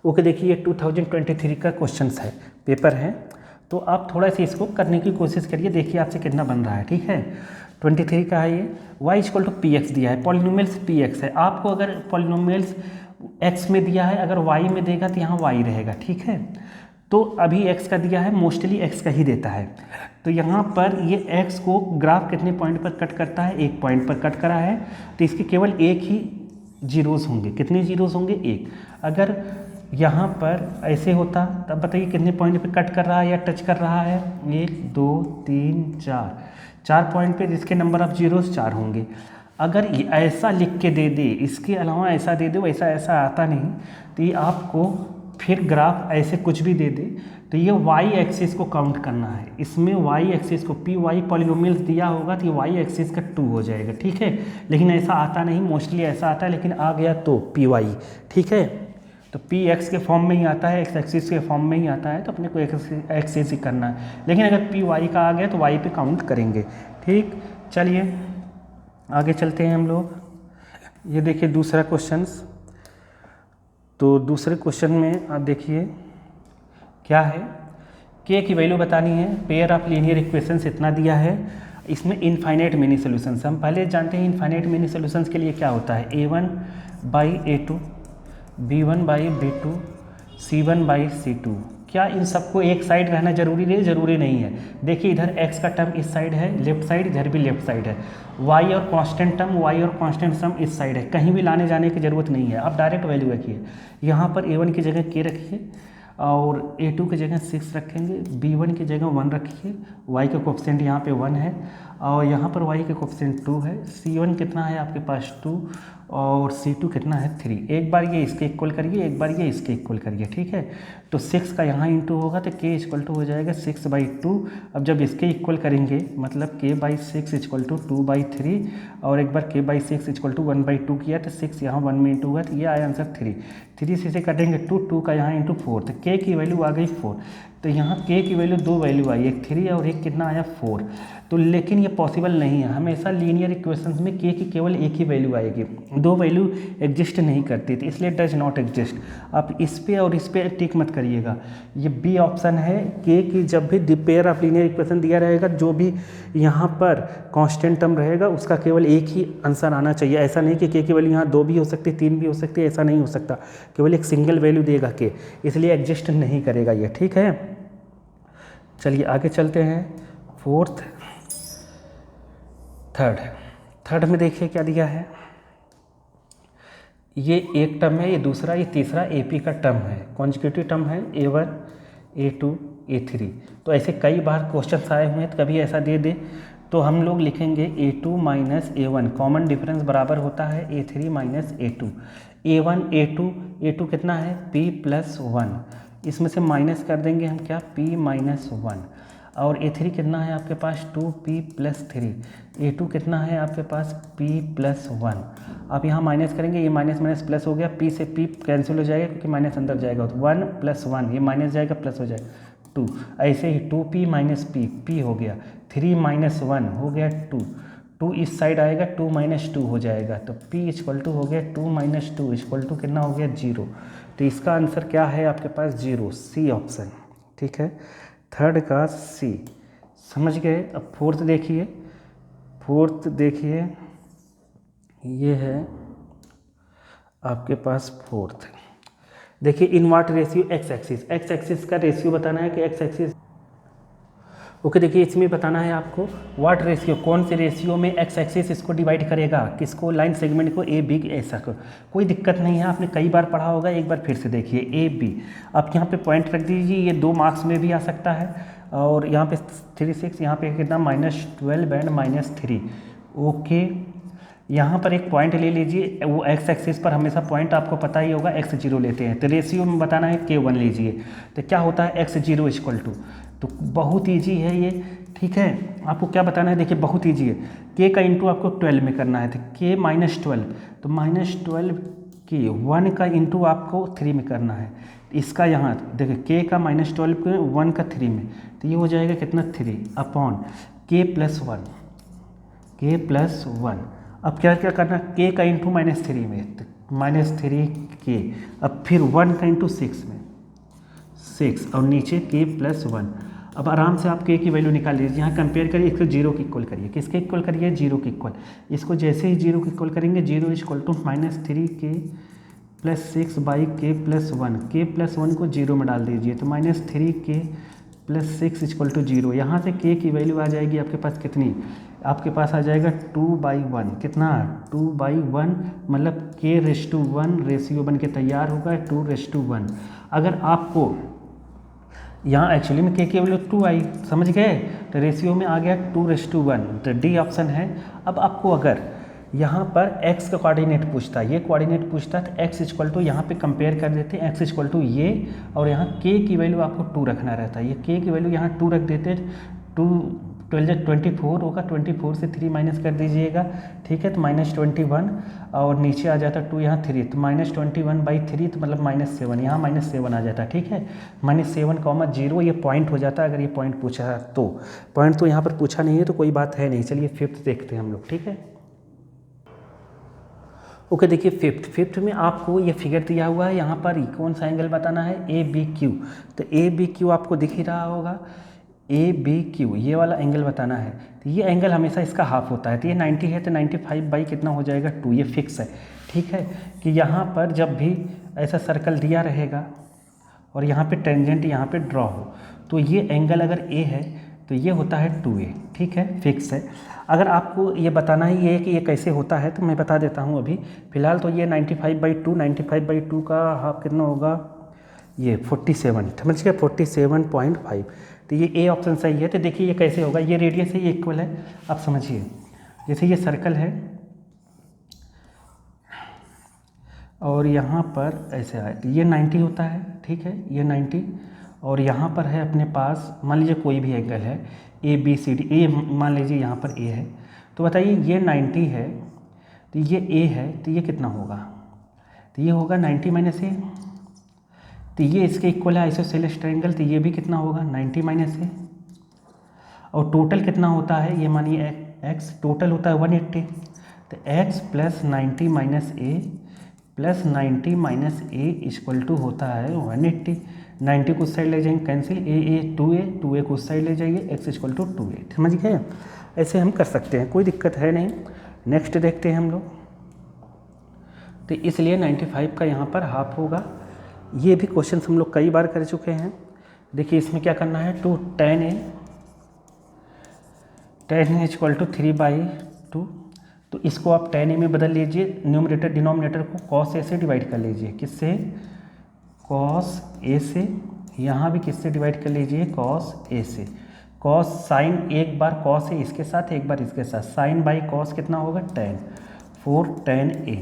Okay, देखिए ये 2023 का क्वेश्चन है, पेपर है, तो आप थोड़ा सा इसको करने की कोशिश करिए, देखिए आपसे कितना बन रहा है। ठीक है, 23 का है ये। y equal to P X दिया है, पॉलिनोमियल्स पी एक्स है। आपको अगर पॉलिनोमियल्स x में दिया है, अगर y में देगा तो यहाँ y रहेगा। ठीक है, तो अभी x का दिया है, मोस्टली x का ही देता है। तो यहाँ पर ये x को ग्राफ कितने पॉइंट पर कट करता है, एक पॉइंट पर कट करा है, तो इसके केवल एक ही जीरोस होंगे। कितने जीरोस होंगे, एक। अगर यहाँ पर ऐसे होता तब बताइए कितने पॉइंट पे कट कर रहा है या टच कर रहा है, 1 2 3 4, 4 पॉइंट पे, जिसके नंबर ऑफ जीरोस 4 होंगे। अगर ये ऐसा लिख के दे दे, इसके अलावा ऐसा दे दे, वैसा ऐसा आता नहीं, तो ये आपको फिर ग्राफ ऐसे कुछ भी दे दे, तो ये y एक्सिस को काउंट करना है। इसमें y एक्सिस को पी वाई पॉलिनोमियल्स दिया होगा तो ये y एक्सिस का 2 हो जाएगा। ठीक है, लेकिन ऐसा आता नहीं, मोस्टली ऐसा आता है, लेकिन आ गया तो पी वाई। ठीक है, तो पी एक्स के फॉर्म में ही आता है, एक्स एक्सिस के फॉर्म में ही आता है, तो अपने को एक्सिस ही करना है। लेकिन अगर पी वाई का आ गया तो वाई पे काउंट करेंगे। ठीक, चलिए आगे चलते हैं हम लोग। ये देखिए दूसरा क्वेश्चन। तो दूसरे क्वेश्चन में आप देखिए क्या है, के की वैल्यू बतानी है, पेयर ऑफ लीनियर इक्वेशंस इतना दिया है, इसमें इनफाइनाइट मिनी सोल्यूशंस। हम पहले जानते हैं इनफाइनाइट मिनी सोल्यूशंस के लिए क्या होता है, a1/a2, b1/b2, c1/c2। क्या इन सबको एक साइड रहना जरूरी नहीं, जरूरी नहीं है। देखिए इधर x का टर्म इस साइड है, लेफ्ट साइड, इधर भी लेफ्ट साइड है। y और कांस्टेंट टर्म, y और कांस्टेंट सम इस साइड है, कहीं भी लाने जाने की जरूरत नहीं है। आप डायरेक्ट वैल्यू रखिए, यहाँ पर a1 की जगह k रखिए और a2 की जगह 6 रखेंगे, b1 की जगह 1 रखिए, y का कोफिशिएंट यहाँ पे 1 है और यहाँ पर y का कोफिशिएंट 2 है, c1 कितना है आपके पास 2 और c2 कितना है 3। एक बार ये इसके इक्वल करिए, एक बार ये इसके इक्वल करिए। ठीक है, तो 6 का यहाँ इंटू होगा तो k इक्वल टू हो जाएगा 6/2। अब जब इसके इक्वल करेंगे मतलब k/6 इक्वल टू 2/3 और एक बार k/6 इक्वल टू 1/2 किया तो 6 यहाँ 1 में इंटू हुआ तो ये आया आंसर 3। 3 से इसे कटेंगे 2 का यहाँ इंटू 4, तो k की वैल्यू आ गई 4। तो यहाँ k की वैल्यू 2 वैल्यू आई, एक 3 और एक कितना आया 4। तो लेकिन ये पॉसिबल नहीं है, हमेशा लीनियर इक्वेशंस में k की केवल एक ही वैल्यू आएगी, 2 वैल्यू एग्जिस्ट नहीं करती थी, इसलिए डज नॉट एग्जिस्ट। आप इस पे और इस पे टिक मत करिएगा। ये बी ऑप्शन है, k की जब भी पेयर ऑफ लीनियर इक्वेशन दिया रहेगा, जो भी यहाँ पर कांस्टेंट टर्म रहेगा उसका केवल एक ही आंसर आना चाहिए। ऐसा नहीं कि k की वैल्यू यहाँ 2 भी हो सकती, 3 भी हो सकती है, ऐसा नहीं हो सकता, केवल एक सिंगल वैल्यू देगा k, इसलिए एग्जिस्ट नहीं करेगा ये। ठीक है, चलिए आगे चलते हैं। थर्ड में देखिए क्या दिया है, ये एक टर्म है, ये दूसरा, ये तीसरा AP का टर्म है, कॉन्जिक्यूटिव टर्म है, A1 A2 A3। तो ऐसे कई बार क्वेश्चन आए हुए हैं, तो कभी ऐसा दे दे तो हम लोग लिखेंगे A2 minus A1, common difference बराबर होता है A3 minus A2। A1 A2 कितना है P+1, इसमें से माइनस कर देंगे हम क्या P-1, और A3 कितना है आपके पास 2P+3, A2 कितना है आपके पास P+1। आप यहाँ माइनस करेंगे, ये माइनस माइनस प्लस हो गया, P से P कैंसिल हो जाएगा क्योंकि माइनस अंदर जाएगा, तो 1 + 1, ये माइनस जाएगा प्लस हो जाएगा 2। ऐसे ही 2P - P हो गया, 3 - 1 हो गया 2 इस साइड आएगा, 2 - 2 हो जाएगा, तो P इक्वल टू हो गया 2 - 2 इक्वल टू कितना हो गया 0। तो इसका आंसर क्या है आपके पास 0, सी ऑप्शन। ठीक है, थर्ड का सी, समझ गए। अब फोर्थ देखिए, ये है आपके पास फोर्थ। देखिए in what ratio x axis का रेशियो बताना है कि एक्स एक्सिस। ओके, देखिए इसमें बताना है आपको व्हाट रेशियो, कौन से रेशियो में एक्स एक्सिस इसको डिवाइड करेगा, किसको, लाइन सेगमेंट को, ए बी ऐसा को। कोई दिक्कत नहीं है, आपने कई बार पढ़ा होगा, एक बार फिर से देखिए ए बी। आप यहाँ पे पॉइंट रख दीजिए, ये 2 मार्क्स में भी आ सकता है, और यहाँ पे 3 6, यहाँ पे कितना -12 एंड -3। ओके, यहाँ पर एक पॉइंट ले लीजिए, वो एक्स एक्सिस पर हमेशा पॉइंट आपको पता ही होगा x0 लेते हैं, तो रेशियो में बताना है k1 लीजिए, तो क्या होता है x0 इक्वल टू, तो बहुत ईजी है ये। ठीक है, आपको क्या बताना है, देखिए बहुत ईजी है, k का इंटू आपको 12 में करना है, तो k -12, तो -12 k 1 का इंटू आपको 3 में करना है। इसका यहाँ देखिए k का -12 के 1 का 3 में, तो ये हो जाएगा कितना 3 अपॉन k+1। अब क्या क्या करना, k का इंटू -3 में, तो -3k। अब फिर 1 का इंटू 6 में 6 और नीचे k + 1। अब आराम से आप k की वैल्यू निकाल लीजिए। यहाँ कंपेयर करिए, इसको 0 के इक्वल करिए। किसके इक्वल करिए? 0 के इक्वल। इसको जैसे ही 0 के इक्वल करेंगे, 0 = -3k + 6/k + 1। k + 1 को 0 में डाल दीजिए तो -3k + 6 = 0। यहाँ से k की वैल्यू आ जाएगी आपके पास कितनी? आपके पास आ जाएगा 2/1। कितना? 2/1, मतलब k/1 रेशियो बन के तैयार होगा 2/1। अगर आपको यहाँ एक्चुअली में k की वैल्यू 2 आई, समझ गए? तो रेशियो में आ गया 2/1, तो डी ऑप्शन है। अब आपको अगर यहाँ पर x का कोऑर्डिनेट पूछता है, ये कोऑर्डिनेट पूछता है, तो x = यहाँ पे कंपेयर कर देते हैं, x = ये, और यहाँ k की वैल्यू आपको 2 रखना रहता है। ये k की वैल्यू यहाँ 2 रख देते, 2 12 24 होगा, 24 से 3 माइनस कर दीजिएगा, ठीक है, तो -21, और नीचे आ जाता 2, यहाँ 3, तो -21/3, तो मतलब -7, यहाँ -7 आ जाता, ठीक है। -7, 0 ये पॉइंट हो जाता है। अगर ये पॉइंट पूछा है तो, पॉइंट तो यहाँ पर पूछा नहीं है तो कोई बात है नहीं। चलिए 5th देखते हैं हम लोग, ठीक है। ओके, देखिए 5th में आपको ये फिगर दिया हुआ है। यहाँ पर कौन सा एंगल बताना है? ABQ। तो ABQ आपको दिख ही रहा होगा, ABQ ये वाला एंगल बताना है। तो ये एंगल हमेशा इसका हाफ होता है। तो ये 90 है, तो 95 कितना हो जाएगा? 2। ये फिक्स है, ठीक है, कि यहाँ पर जब भी ऐसा सर्कल दिया रहेगा और यहाँ पे टेंजेंट यहाँ पे ड्रॉ हो, तो ये एंगल अगर A है तो ये होता है 2A, ठीक है, फिक्स है। अगर आपको ये बताना ही है कि ये कैसे होता है, तो मैं बता देता हूँ अभी। फिलहाल तो ये 95/2 का हाफ कितना होगा? ये 47, समझ गए, 47.5। तो ये ए ऑप्शन सही है। तो देखिए ये कैसे होगा, ये रेडियस है, ये इक्वल है। आप समझिए, जैसे ये सर्कल है और यहाँ पर ऐसे आए, तो ये 90 होता है, ठीक है, ये 90, और यहाँ पर है अपने पास, मान लीजिए कोई भी एंगल है ABCD। ए मान लीजिए यहाँ पर A है, तो बताइए ये 90 है, तो ये A है, तो ये कितना होगा? तो ये होगा 90 - A। तो ये इसके इक्वल है आइसोसेलेस ट्रायंगल, तो ये भी कितना होगा? 90 - A। और टोटल कितना होता है? ये मानिए x टोटल होता है 180, तो x + 90 - A + 90 - A = होता है 180। 90 को उस साइड ले जाएंगे, कैंसिल, a 2a को उस साइड ले जाइए, x = 2a, समझ गए? ऐसे हम कर सकते हैं, कोई दिक्कत है नहीं। नेक्स्ट देखते हैं हम लोग। तो इसलिए 95 का यहाँ पर हाफ होगा। ये भी क्वेश्चन हम लोग कई बार कर चुके हैं। देखिए इसमें क्या करना है, 2 tan A = 3/2। तो इसको आप tan A में बदल लीजिए, न्यूमरेटर डिनोमिनेटर को cos A से डिवाइड कर लीजिए। किससे? cos A से। यहाँ भी किससे डिवाइड कर लीजिए? cos A से। cos साइन, एक बार cos है इसके साथ, एक बार इसके साथ, sin/cos कितना होगा? tan, 4 tan A।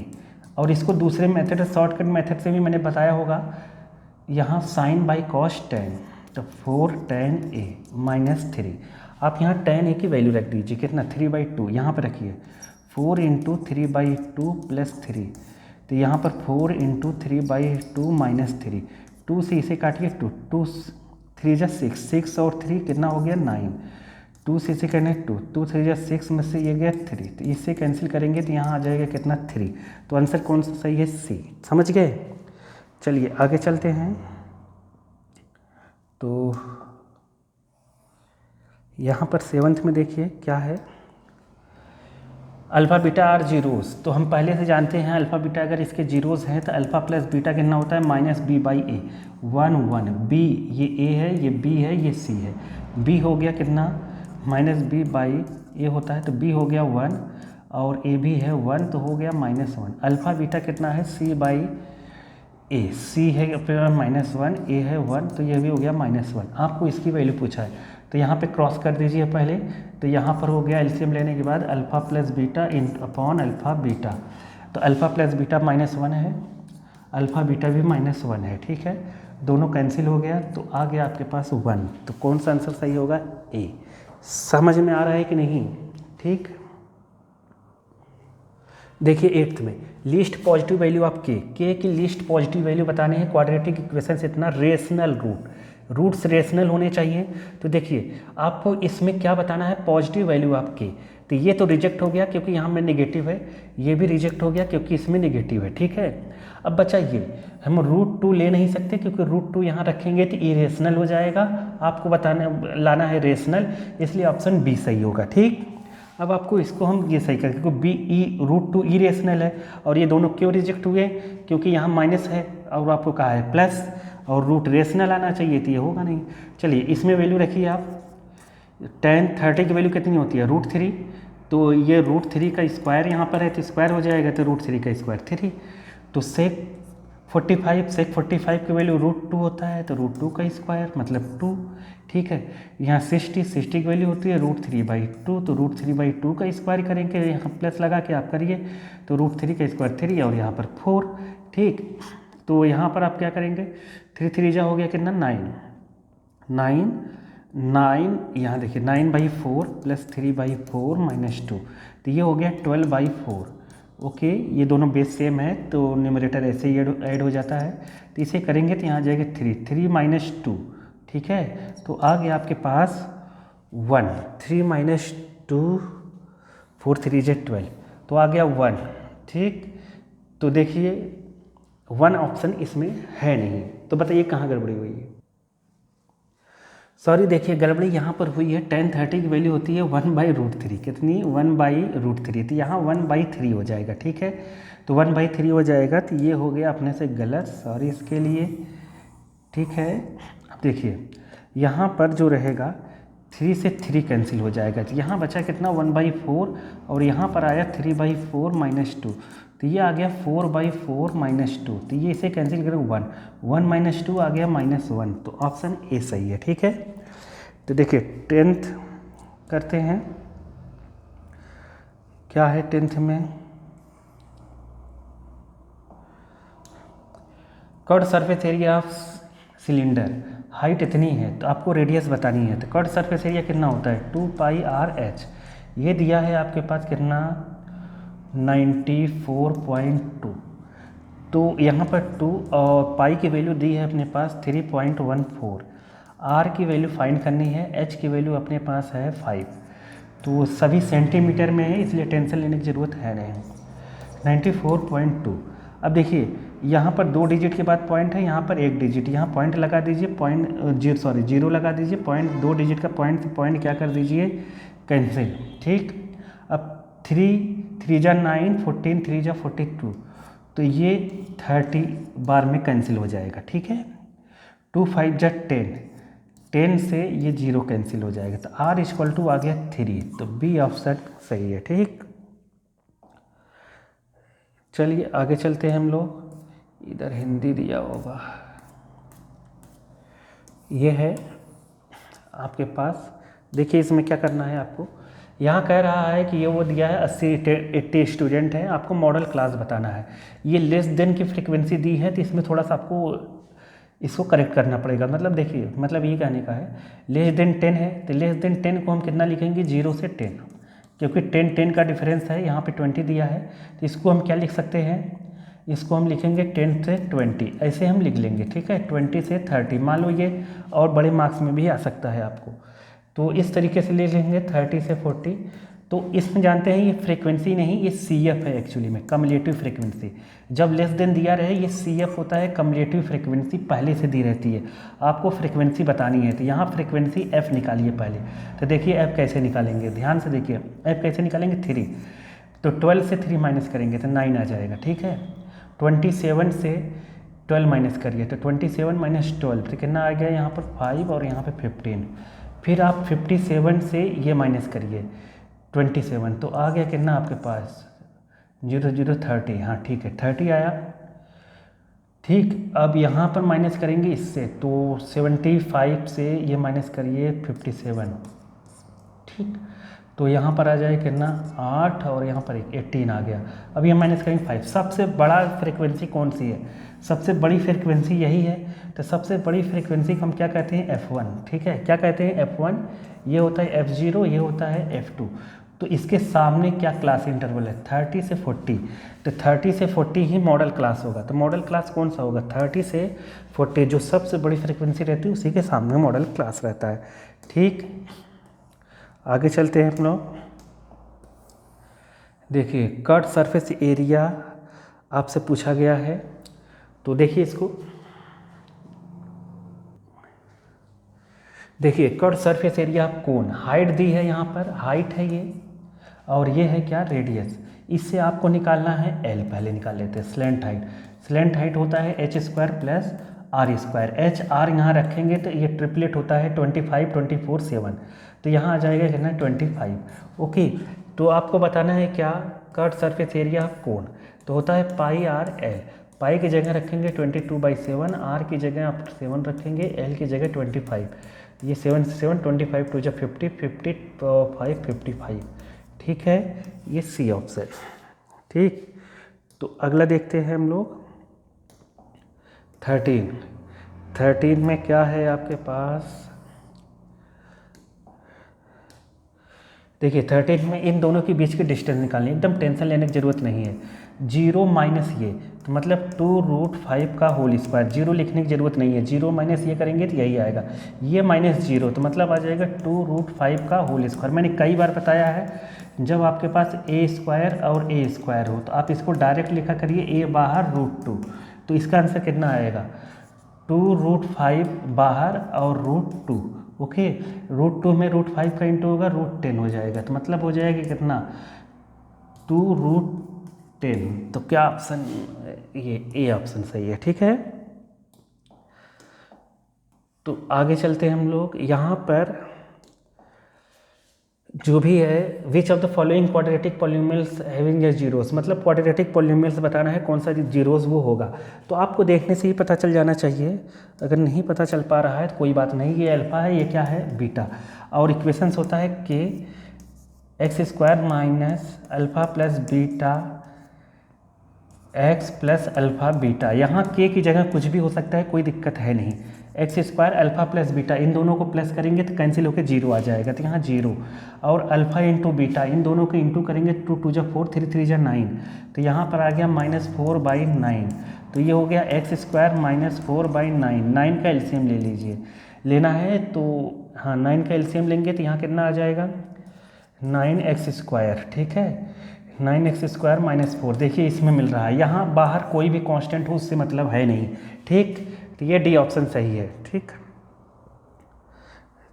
और इसको दूसरे मेथड, शॉर्टकट मेथड से भी मैंने बताया होगा, यहाँ sin/cos tan, तो 4 tan A - 3। आप यहाँ tan A की वैल्यू रख दीजिए, कितना? 3/2, यहाँ पर रखिए, 4 × 3/2 + 3, तो यहाँ पर 4 × 3/2 - 3, 2 से इसे काटिए, 2 3 जा 6 और 3 कितना हो गया? 9, 2 से इसे करना है 2 3 जा 6 में से ये गया 3, तो इससे कैंसिल करेंगे तो यहाँ आ जाएगा कितना? 3। तो आंसर कौन सा सही है? C, समझ गए? चलिए आगे चलते हैं। तो यहाँ पर 7th में देखिए क्या है, अल्फ़ा बीटा आर जीरोज़। तो हम पहले से जानते हैं अल्फ़ा बीटा अगर इसके जीरोज़ हैं तो अल्फ़ा + बीटा कितना होता है? -b/a, 1 1। b ये a है, ये b है, ये c है। b हो गया कितना? -b/a होता है, तो b हो गया 1, और a भी है 1, तो हो गया -1। अल्फ़ा बीटा कितना है? c/a, c है -1, a है 1, तो ये भी हो गया -1। आपको इसकी वैल्यू पूछा है, तो यहाँ पे क्रॉस कर दीजिए पहले। तो यहाँ पर हो गया एलसीएम लेने के बाद alpha + beta upon alpha beta, तो अल्फ़ा + बीटा -1 है, अल्फ़ा बीटा भी -1 है, ठीक है, दोनों कैंसिल हो गया, तो आ गया आपके पास 1। तो कौन सा आंसर सही होगा? A। समझ में आ रहा है कि नहीं? ठीक। देखिए 8th में लीस्ट पॉजिटिव वैल्यू आप k की लीस्ट पॉजिटिव वैल्यू बताने हैं। क्वाड्रेटिक इक्वेशन से इतना रेशनल रूट्स रेशनल होने चाहिए। तो देखिए आपको इसमें क्या बताना है? पॉजिटिव वैल्यू आप k, तो ये तो रिजेक्ट हो गया क्योंकि यहाँ में नेगेटिव है, ये भी रिजेक्ट हो गया क्योंकि इसमें नेगेटिव है, ठीक है। अब बचा ये, हम √2 ले नहीं सकते क्योंकि √2 यहाँ रखेंगे तो इरेशनल हो जाएगा, आपको लाना है रेशनल, इसलिए ऑप्शन बी सही होगा, ठीक। अब आपको इसको हम ये सही करें क्योंकि √2 इरेशनल है, और ये दोनों क्यों रिजेक्ट हुए, क्योंकि यहाँ माइनस है और आपको कहा है प्लस, और रूट रेशनल आना चाहिए, तो ये होगा नहीं। चलिए इसमें वैल्यू रखिए आप, tan 30 की वैल्यू कितनी होती है √3, तो ये √3 का स्क्वायर यहाँ पर है तो स्क्वायर हो जाएगा, तो √3 का स्क्वायर 3, तो सेक 45 की वैल्यू √2 होता है तो √2 का स्क्वायर मतलब 2, ठीक है। यहाँ 60 की वैल्यू होती है √3/2, तो √3/2 का स्क्वायर करेंगे, यहाँ प्लस लगा के आप करिए तो √3 का स्क्वायर 3 और यहाँ पर 4, ठीक। तो यहाँ पर आप क्या करेंगे, 3 जा हो गया कितना 9, यहाँ देखिए 9/4 + 3/4 - 2, तो ये हो गया 12/4। ओके, ये दोनों बेस सेम है तो न्यूमरेटर ऐसे ही ऐड हो जाता है, तो इसे करेंगे तो यहाँ आ जाएगा 3 - 2, ठीक है। तो आ गया आपके पास 1, 3 - 2, 4 3 = 12, तो आ गया 1, ठीक। तो देखिए 1 ऑप्शन इसमें है नहीं, तो बताइए कहाँ गड़बड़ी हुई है। सॉरी, देखिए गड़बड़ी यहाँ पर हुई है, tan 30 की वैल्यू होती है 1/√3, कितनी 1/√3, तो यहाँ 1/3 हो जाएगा, ठीक है। तो 1/3 हो जाएगा, तो ये हो गया अपने से गलत, सॉरी इसके लिए, ठीक है। अब देखिए यहाँ पर जो रहेगा 3 से 3 कैंसिल हो जाएगा, तो यहाँ बचा कितना 1/4, और यहाँ पर आया 3/4 - 2, तो ये आ गया 4/4 - 2, तो ये इसे कैंसिल करें 1 - 2 आ गया -1, तो ऑप्शन ए सही है, ठीक है। तो देखिए 10th करते हैं, क्या है 10th में, curve surface area of cylinder, height इतनी है तो आपको रेडियस बतानी है, तो कर्व सरफेस एरिया कितना होता है 2πr/h, ये दिया है आपके पास कितना 94.2, तो यहाँ पर 2 और पाई की वैल्यू दी है अपने पास 3.14, आर की वैल्यू फाइंड करनी है, एच की वैल्यू अपने पास है 5, तो सभी सेंटीमीटर में है इसलिए टेंशन लेने की ज़रूरत है नहीं। 94.2, अब देखिए यहाँ पर 2 डिजिट के बाद पॉइंट है, यहाँ पर 1 डिजिट, यहाँ पॉइंट लगा दीजिए, जीरो लगा दीजिए, पॉइंट 2 डिजिट का पॉइंट क्या कर दीजिए कैंसिल, ठीक। अब 3 जा 9, 14 3 जा 42, तो ये 30 बार में कैंसिल हो जाएगा, ठीक है। 2 5 जा 10 से ये 0 कैंसिल हो जाएगा, तो R = आ गया 3, तो बी ऑप्शन सही है, ठीक। चलिए आगे चलते हैं हम लोग, इधर हिंदी दिया होगा, ये है आपके पास, देखिए इसमें क्या करना है आपको, यहाँ कह रहा है कि ये वो दिया है 80 स्टूडेंट हैं, आपको मॉडल क्लास बताना है, ये लेस देन की फ्रीक्वेंसी दी है, तो इसमें थोड़ा सा आपको इसको करेक्ट करना पड़ेगा, मतलब देखिए मतलब ये कहने का है लेस देन 10 है, तो लेस देन 10 को हम कितना लिखेंगे 0 से 10, क्योंकि 10 का डिफरेंस है, यहाँ पे 20 दिया है, तो इसको हम क्या लिख सकते हैं, इसको हम लिखेंगे 10 से 20, ऐसे हम लिख लेंगे, ठीक है। 20 से 30 मान लो ये और बड़े मार्क्स में भी आ सकता है आपको, तो इस तरीके से ले लेंगे 30 से 40, तो इसमें जानते हैं ये फ्रीक्वेंसी नहीं, ये CF है एक्चुअली में, कम्युलेटिव फ्रीक्वेंसी, जब लेस देन दिया रहे ये CF होता है, कम्युलेटिव फ्रीक्वेंसी पहले से दी रहती है, आपको फ्रीक्वेंसी बतानी है, तो यहाँ फ्रीक्वेंसी F निकालिए पहले, तो देखिए F कैसे निकालेंगे, ध्यान से देखिए F कैसे निकालेंगे 3, तो 12 से 3 माइनस करेंगे तो 9 आ जाएगा, ठीक है। 27 से 12 माइनस करिए तो 27 - 12, तो कितना आ गया यहाँ पर 5 और यहाँ पर 15, फिर आप 57 से ये माइनस करिए 27, तो आ गया कितना आपके पास 0 30, हाँ ठीक है 30 आया, ठीक। अब यहाँ पर माइनस करेंगे इससे, तो 75 से ये माइनस करिए 57, ठीक, तो यहाँ पर आ जाए कितना 8 और यहाँ पर 18 आ गया। अब ये माइनस करेंगे 5, सबसे बड़ा फ्रीक्वेंसी कौन सी है, सबसे बड़ी फ्रीक्वेंसी यही है, तो सबसे बड़ी फ्रीक्वेंसी को हम क्या कहते हैं F1, ठीक है, क्या कहते हैं F1, ये होता है F0, ये होता है F2, तो इसके सामने क्या क्लास इंटरवल है 30 से 40, तो 30 से 40 ही मॉडल क्लास होगा, तो मॉडल क्लास कौन सा होगा 30 से 40, जो सबसे बड़ी फ्रीक्वेंसी रहती है उसी के सामने मॉडल क्लास रहता है, ठीक। आगे चलते हैं हम लोग, देखिए कट सरफेस एरिया आपसे पूछा गया है, तो देखिए इसको, देखिए कट सरफेस एरिया कोण, हाइट दी है, यहाँ पर हाइट है ये, और ये है क्या, रेडियस। इससे आपको निकालना है एल, पहले निकाल लेते हैं। स्लैंट हाइट, स्लैंट हाइट होता है H square plus R square. H R यहाँ रखेंगे तो ये ट्रिपलेट होता है 25, 24, 7, तो यहाँ आ जाएगा कितना 25। ओके, तो आपको बताना है क्या, कट सरफेस एरिया कोण, तो होता है पाई आर एल। पाई की जगह रखेंगे 22/7, आर की जगह आप 7 रखेंगे, एल की जगह 25। ये 7 से 7, 25 टू जब 50, 55, 55। ठीक है, ये सी ऑप्शन। ठीक, तो अगला देखते हैं हम लोग 13 में क्या है आपके पास। देखिए 13 में इन दोनों के बीच की डिस्टेंस निकालनी, एकदम टेंशन लेने की ज़रूरत नहीं है। 0 माइनस ये, तो मतलब 2√5 का होल स्क्वायर, 0 लिखने की ज़रूरत नहीं है, 0 माइनस ये करेंगे तो यही आएगा, ये -0, तो मतलब आ जाएगा 2√5 का होल स्क्वायर। मैंने कई बार बताया है, जब आपके पास a स्क्वायर और a स्क्वायर हो तो आप इसको डायरेक्ट लिखा करिए, a बाहर √2, तो इसका आंसर कितना आएगा 2√5 बाहर और √2। ओके, √2 में √5 का इंटू होगा, √10 हो जाएगा, तो मतलब हो जाएगा कितना 2√10। तो क्या ऑप्शन, ये ए ऑप्शन सही है। ठीक है, तो आगे चलते हैं हम लोग। यहाँ पर जो भी है, which of the following quadratic polynomials having a zeros, मतलब क्वाड्रेटिक पॉलिनोमियल्स बताना है कौन सा जीरोस वो होगा। तो आपको देखने से ही पता चल जाना चाहिए, अगर नहीं पता चल पा रहा है तो कोई बात नहीं, ये अल्फा है, ये क्या है बीटा, और इक्वेशंस होता है के x square minus alpha plus beta x plus alpha beta. यहाँ के की जगह कुछ भी हो सकता है, कोई दिक्कत है नहीं। X square alpha plus beta, इन दोनों को प्लस करेंगे तो कैंसिल होकर 0 आ जाएगा, तो यहाँ 0, और अल्फा इंटू बीटा, इन दोनों को इंटू करेंगे 2 2 जा 4, 3 3 जा 9, तो यहाँ पर आ गया -4/9, तो ये हो गया एक्स स्क्वायर -4/9। 9 का एलसीएम ले लीजिए, लेना है तो हाँ 9 का एलसीएम लेंगे तो यहाँ कितना आ जाएगा 9x स्क्वायर। ठीक है, 9x स्क्वायर -4, देखिए इसमें मिल रहा है, यहाँ बाहर कोई भी कांस्टेंट हो उससे मतलब है नहीं। ठीक, तो ये डी ऑप्शन सही है। ठीक,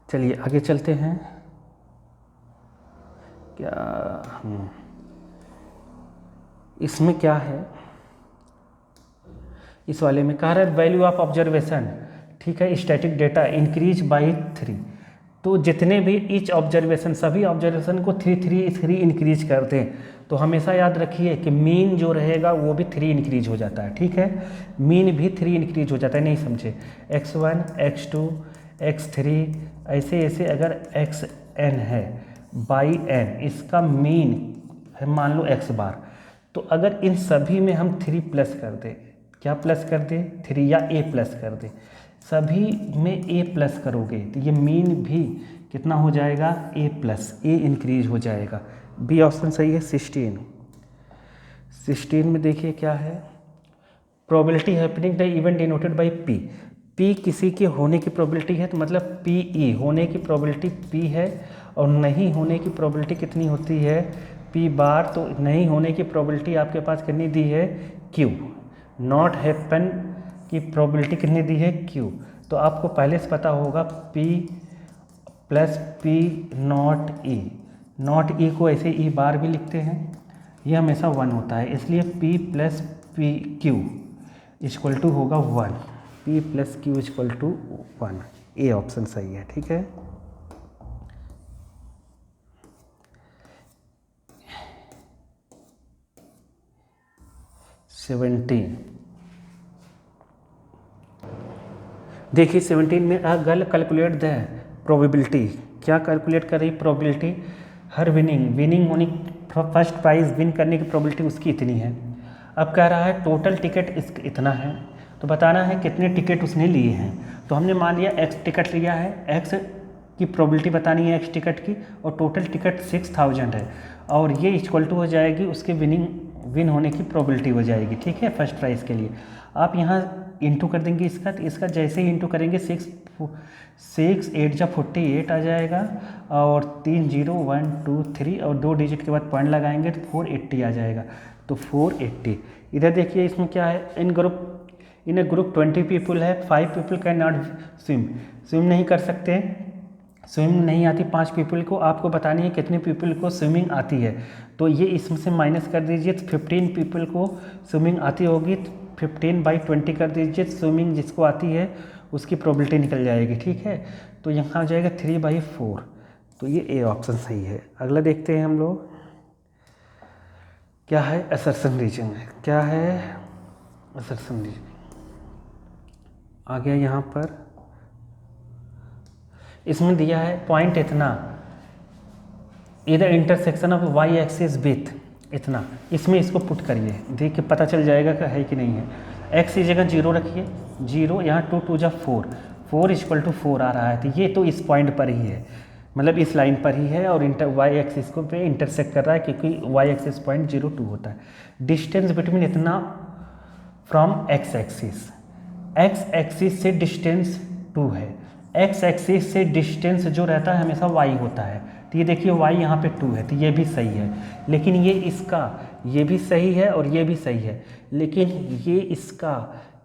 चलिए आगे चलते हैं। क्या इसमें क्या है, इस वाले में कह रहा है वैल्यू ऑफ ऑब्जर्वेशन। ठीक है, स्टैटिक डेटा इंक्रीज बाई 3, तो जितने भी ईच ऑब्जर्वेशन, सभी ऑब्जर्वेशन को 3 इंक्रीज करते हैं, तो हमेशा याद रखिए कि मीन जो रहेगा वो भी 3 इंक्रीज हो जाता है। ठीक है, मीन भी 3 इंक्रीज हो जाता है, नहीं समझे, x1 x2 x3 ऐसे ऐसे, अगर xn है बाई n, इसका मीन है मान लो x बार, तो अगर इन सभी में हम 3 प्लस कर दें, क्या प्लस कर दें 3, या a प्लस कर दें, सभी में a प्लस करोगे तो ये मीन भी कितना हो जाएगा a प्लस, a इंक्रीज हो जाएगा। बी ऑप्शन सही है। 16 में देखिए क्या है, probability happening the event denoted by p। p किसी के होने की प्रोबेबिलिटी है, तो मतलब pe होने की प्रोबेबिलिटी p है, और नहीं होने की प्रोबेबिलिटी कितनी होती है p बार, तो नहीं होने की प्रोबेबिलिटी आपके पास कितनी दी है q, नॉट हैपन की प्रोबेबिलिटी कितनी दी है q, तो आपको पहले से पता होगा p plus p not e, not e को ऐसे e बार भी लिखते हैं, ये हमेशा 1 होता है, इसलिए p plus P Q equal to होगा 1, p plus Q equal to 1, A option सही है। ठीक है, देखिए 17 में गर्ल कैलकुलेट द प्रोबेबिलिटी, क्या कैलकुलेट कर रही प्रोबेबिलिटी, हर विनिंग होने, फर्स्ट प्राइज़ विन करने की प्रोबेबिलिटी उसकी इतनी है। अब कह रहा है टोटल टिकट इसका इतना है, तो बताना है कितने टिकट उसने लिए हैं। तो हमने मान लिया x टिकट लिया है, x की प्रोबेबिलिटी बतानी है x टिकट की, और टोटल टिकट 6000 है, और ये इक्वल टू हो जाएगी उसके विन होने की प्रोबेबिलिटी हो जाएगी। ठीक है, फर्स्ट प्राइज़ के लिए आप यहाँ इंटू कर देंगे इसका, तो इसका जैसे ही इंटू करेंगे 6 8 जा 48 आ जाएगा, और 3 0 1 2 3 और 2 डिजिट के बाद पॉइंट लगाएंगे तो 480 आ जाएगा। तो 480 इधर देखिए इसमें क्या है, इन ए ग्रुप 20 पीपल है, 5 पीपल कैन नॉट स्विम नहीं कर सकते, स्विमिंग नहीं आती 5 पीपल को, आपको बतानी है कितने पीपल को स्विमिंग आती है। तो ये इसमें से माइनस कर दीजिए, तो 15 पीपल को स्विमिंग आती होगी, तो 15/20 कर दीजिए, स्विमिंग जिसको आती है उसकी प्रोबेबिलिटी निकल जाएगी। ठीक है, तो यहाँ आ जाएगा 3/4। तो ये ए ऑप्शन सही है। अगला देखते हैं हम लोग, क्या है असर्शन रीजन है, क्या है असर्शन रीजन आ गया यहाँ पर। इसमें दिया है पॉइंट इतना, इधर intersection of Y axis with इतना, इसमें इसको पुट करिए, देखिए पता चल जाएगा कि है कि नहीं है। एक्स की जगह 0 रखिए, 0 यहाँ 2 2 जा 4, 4 = 4 आ रहा है, तो ये तो इस पॉइंट पर ही है, मतलब इस लाइन पर ही है, और वाई एक्सिस को पे इंटरसेक्ट कर रहा है, क्योंकि वाई एक्सिस पॉइंट 0 2 होता है। डिस्टेंस बिटवीन इतना फ्रॉम एक्स एक्सिस से डिस्टेंस 2 है, एक्स एक्सिस से डिस्टेंस जो रहता है हमेशा y होता है, तो ये देखिए y यहाँ पे 2 है, तो ये भी सही है, लेकिन ये भी सही है और ये भी सही है, लेकिन ये इसका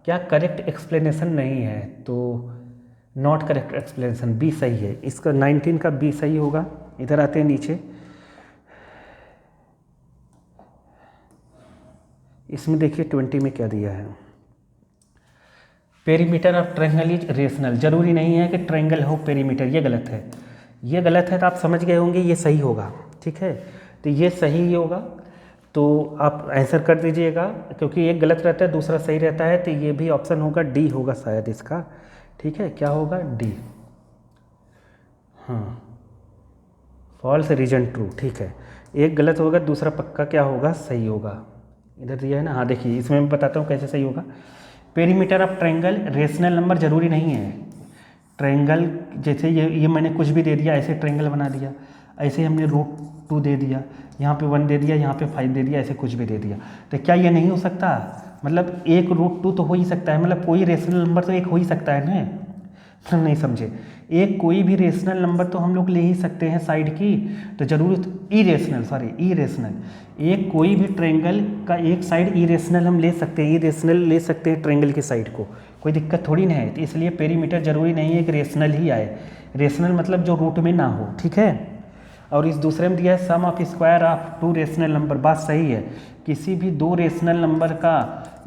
क्या करेक्ट एक्सप्लेनेशन नहीं है, तो नॉट करेक्ट एक्सप्लेनेशन, बी सही है, इसका 19 का बी सही होगा। इधर आते हैं नीचे, इसमें देखिए 20 में क्या दिया है, perimeter of triangle is rational. जरूरी नहीं है कि ट्रायंगल हो पेरीमीटर, ये गलत है, ये गलत है, तो आप समझ गए होंगे ये सही होगा। ठीक है, तो ये सही ही होगा, तो आप आंसर कर दीजिएगा, क्योंकि एक गलत रहता है दूसरा सही रहता है, तो ये भी ऑप्शन होगा डी होगा शायद इसका। ठीक है, क्या होगा डी, हाँ फॉल्स रीजन ट्रू। ठीक है, एक गलत होगा दूसरा पक्का क्या होगा सही होगा। इधर दिया है ना, हाँ देखिए इसमें मैं बताता हूँ कैसे सही होगा। Perimeter of triangle rational number जरूरी नहीं है, ट्रायंगल जैसे ये मैंने कुछ भी दे दिया, ऐसे ट्रायंगल बना दिया, ऐसे हमने √2 दे दिया, यहाँ पे 1 दे दिया, यहाँ पे 5 दे दिया, ऐसे कुछ भी दे दिया, तो क्या ये नहीं हो सकता, मतलब एक √2 तो हो ही सकता है, मतलब कोई रेशनल नंबर तो एक हो ही सकता है ना, हम नहीं समझे, एक कोई भी रेशनल नंबर तो हम लोग ले ही सकते हैं साइड की, तो जरूर इरेशनल एक कोई भी ट्रायंगल का एक साइड इरेशनल हम ले सकते हैं, इरेशनल ले सकते हैं ट्रायंगल की साइड को, कोई दिक्कत थोड़ी ना है। तो इसलिए पेरीमीटर जरूरी नहीं है कि रेशनल ही आए, रेशनल मतलब जो रूट में ना हो। ठीक है, और इस दूसरे में दिया है sum of square of 2 rational number, बात सही है, किसी भी 2 रेशनल नंबर का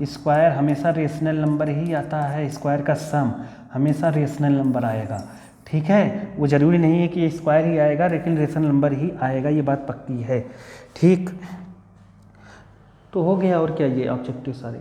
स्क्वायर हमेशा रेशनल नंबर ही आता है, स्क्वायर का सम हमेशा रेशनल नंबर आएगा। ठीक है, वो ज़रूरी नहीं है कि स्क्वायर ही आएगा, लेकिन रेशनल नंबर ही आएगा, ये बात पक्की है। ठीक, तो हो गया, और क्या ये ऑब्जेक्टिव सारे।